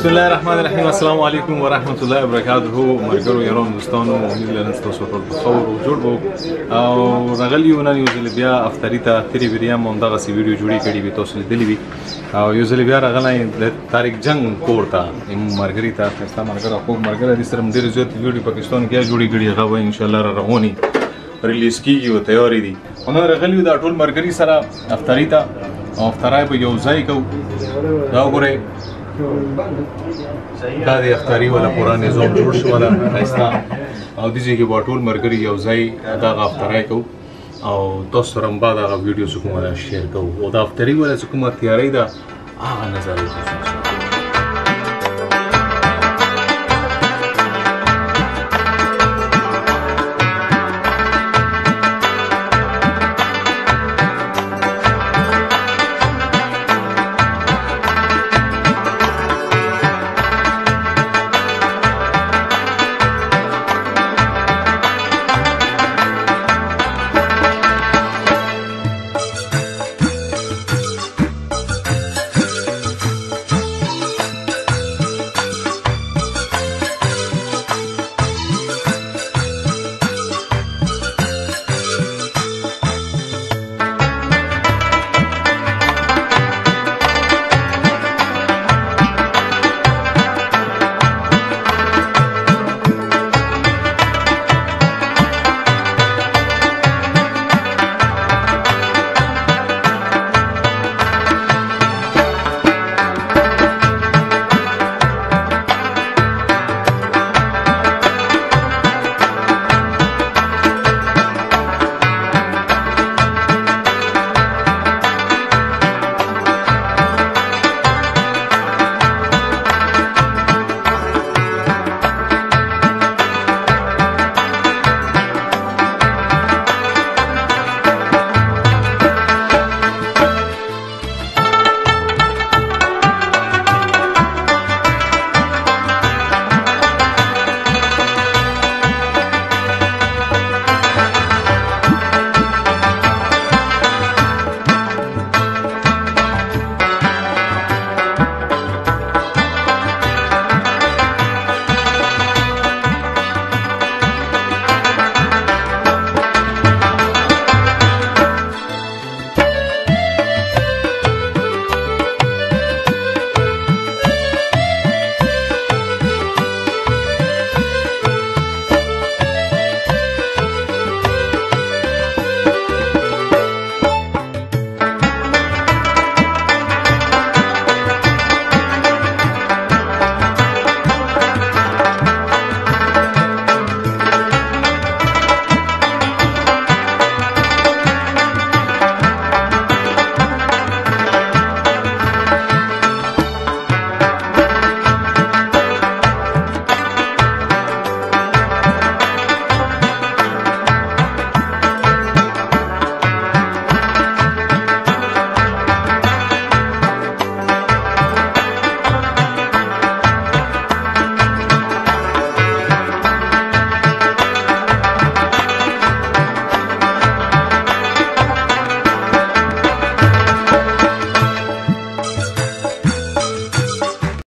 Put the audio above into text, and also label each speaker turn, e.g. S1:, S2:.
S1: بسم الله الرحمن الرحیم. السلام علیکم و رحمت الله وبرکاته. مرګرو یارانو دوستانو، امید لرم تاسو ټول په خیر او جوړ وو او راغلی یو نن یو ځل بیا افطاری ته تیری ویډیو هم دغه سی ویډیو جوړی کړی وي، تاسو لیدلی وي او یو ځل بیا راغلی د طارق جنگ کور ته مرګری ته خسته مرګره خو مرګره د سره ډیر زیات ویډیو پاکستان کې جوړی کړي هغه ان شاء الله را رواني ریلیز کیږي او تیاری دي. نو راغلی دا ټول مرګری سره افطاری ته او افطاری به یو ځای کو دا وګورئ. دا د افطاری ولا پورا نظام جوړ شو ولا خسته او د دې کې باټول مرګري یو ځای دا افطاری کو او تاسو سره بعد هغه ویډیو کومه شیر کو او دا افطاری ولا کومه تیاری دا هغه نظر